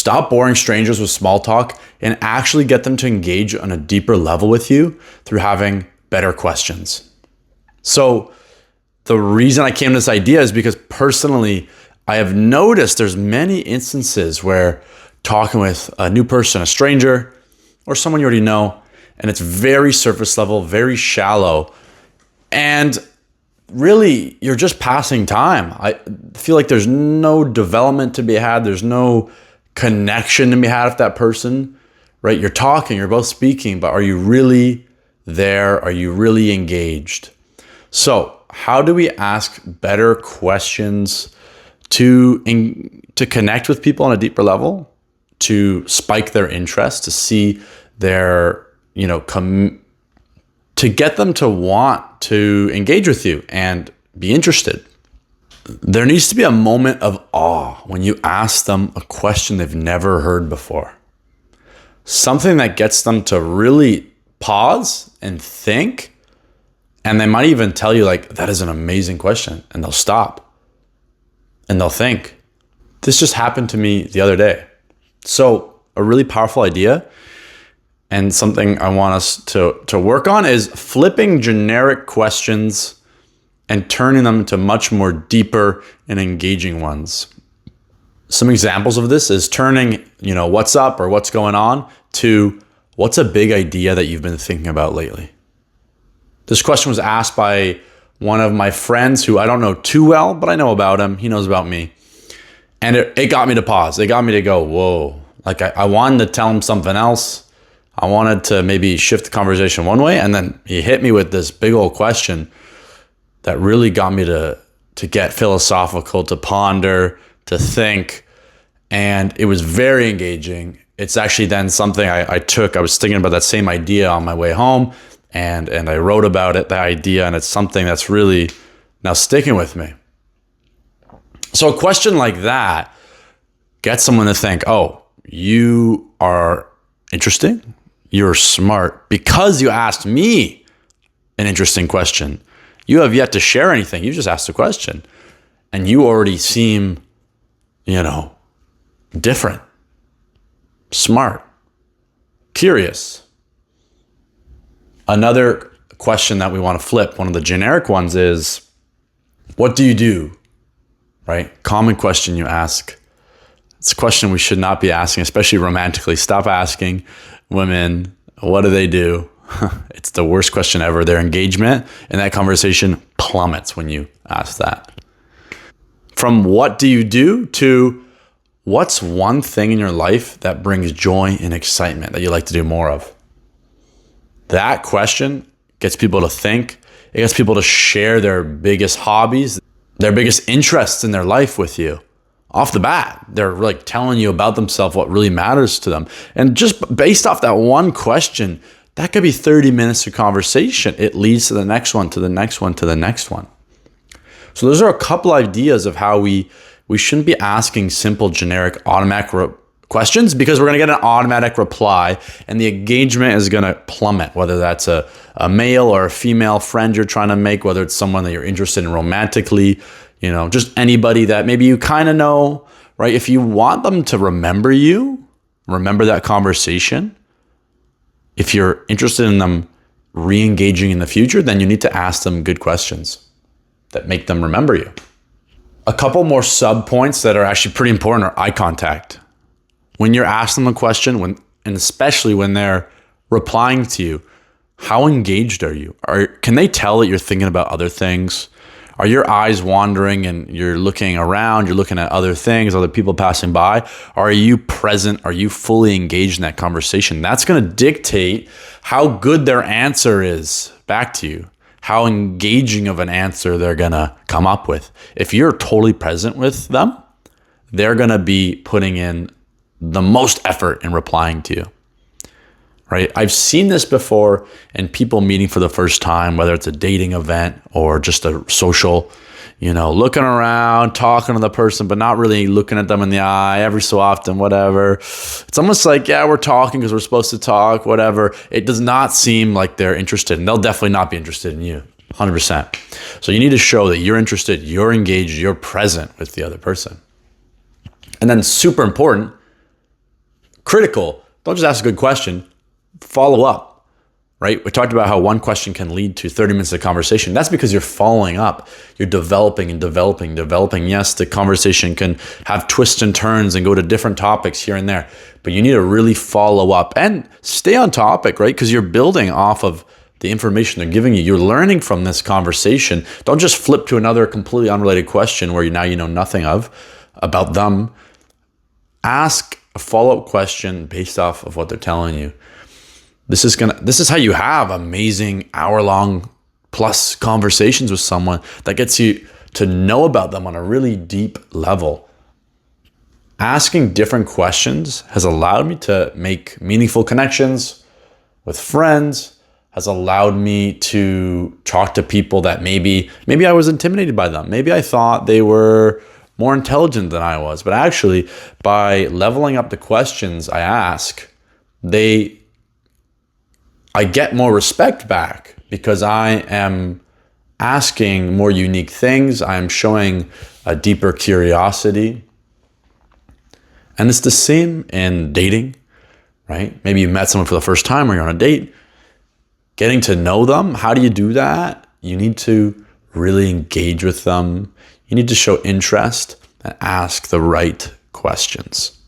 Stop boring strangers with small talk and actually get them to engage on a deeper level with you through having better questions. So the reason I came to this idea is because personally, I have noticed there's many instances where talking with a new person, a stranger, or someone you already know, and it's very surface level, very shallow, and really you're just passing time. I feel like there's no development to be had. There's no connection to be had with that person, right? You're talking, you're both speaking, but are you really there? Are you really engaged? So how do we ask better questions to connect with people on a deeper level, to spike their interest, to see their, to get them to want to engage with you and be interested? There needs to be a moment of awe when you ask them a question they've never heard before. Something that gets them to really pause and think. And they might even tell you, like, that is an amazing question. And they'll stop and they'll think. This just happened to me the other day. So a really powerful idea and something I want us to work on is flipping generic questions and turning them into much more deeper and engaging ones. Some examples of this is turning, what's up or what's going on to what's a big idea that you've been thinking about lately. This question was asked by one of my friends who I don't know too well, but I know about him. He knows about me. And it got me to pause. It got me to go, whoa. Like I wanted to tell him something else. I wanted to maybe shift the conversation one way. And then he hit me with this big old question that really got me to get philosophical, to ponder, to think. And it was very engaging. It's actually then something I was thinking about that same idea on my way home. And I wrote about it, the idea, and it's something that's really now sticking with me. So a question like that gets someone to think, oh, you are interesting, you're smart, because you asked me an interesting question. You have yet to share anything, you just asked a question. And you already seem, different, smart, curious. Another question that we want to flip, one of the generic ones is, what do you do? Right? Common question you ask. It's a question we should not be asking, especially romantically. Stop asking women, what do they do? It's the worst question ever. Their engagement in that conversation plummets when you ask that. From what do you do to what's one thing in your life that brings joy and excitement that you like to do more of? That question gets people to think. It gets people to share their biggest hobbies, their biggest interests in their life with you. Off the bat, they're like telling you about themselves, what really matters to them. And just based off that one question, that could be 30 minutes of conversation. It leads to the next one, to the next one, to the next one. So those are a couple ideas of how we shouldn't be asking simple, generic, automatic questions, because we're going to get an automatic reply and the engagement is going to plummet, whether that's a male or a female friend you're trying to make, whether it's someone that you're interested in romantically, just anybody that maybe you kind of know, right? If you want them to remember you, remember that conversation, if you're interested in them re-engaging in the future, then you need to ask them good questions that make them remember you. A couple more sub points that are actually pretty important are eye contact. When you're asking them a question, and especially when they're replying to you, how engaged are you? Can they tell that you're thinking about other things? Are your eyes wandering and you're looking around, you're looking at other things, other people passing by? Are you present? Are you fully engaged in that conversation? That's going to dictate how good their answer is back to you, how engaging of an answer they're going to come up with. If you're totally present with them, they're going to be putting in the most effort in replying to you, right? I've seen this before in people meeting for the first time, whether it's a dating event or just a social, looking around, talking to the person, but not really looking at them in the eye every so often, whatever. It's almost like, yeah, we're talking because we're supposed to talk, whatever. It does not seem like they're interested, and they'll definitely not be interested in you, 100%. So you need to show that you're interested, you're engaged, you're present with the other person. And then super important, critical. Don't just ask a good question, follow up. Right? We talked about how one question can lead to 30 minutes of conversation. That's because you're following up. You're developing and developing. Yes, the conversation can have twists and turns and go to different topics here and there, but you need to really follow up and stay on topic, right? Because you're building off of the information they're giving you. You're learning from this conversation. Don't just flip to another completely unrelated question where you know nothing about them. Ask a follow-up question based off of what they're telling you. This is how you have amazing hour-long plus conversations with someone that gets you to know about them on a really deep level. Asking different questions has allowed me to make meaningful connections with friends, has allowed me to talk to people that maybe I was intimidated by them. Maybe I thought they were more intelligent than I was, but actually by leveling up the questions I ask, I get more respect back because I am asking more unique things. I am showing a deeper curiosity. And it's the same in dating, right? Maybe you met someone for the first time or you're on a date. Getting to know them, how do you do that? You need to really engage with them. You need to show interest and ask the right questions.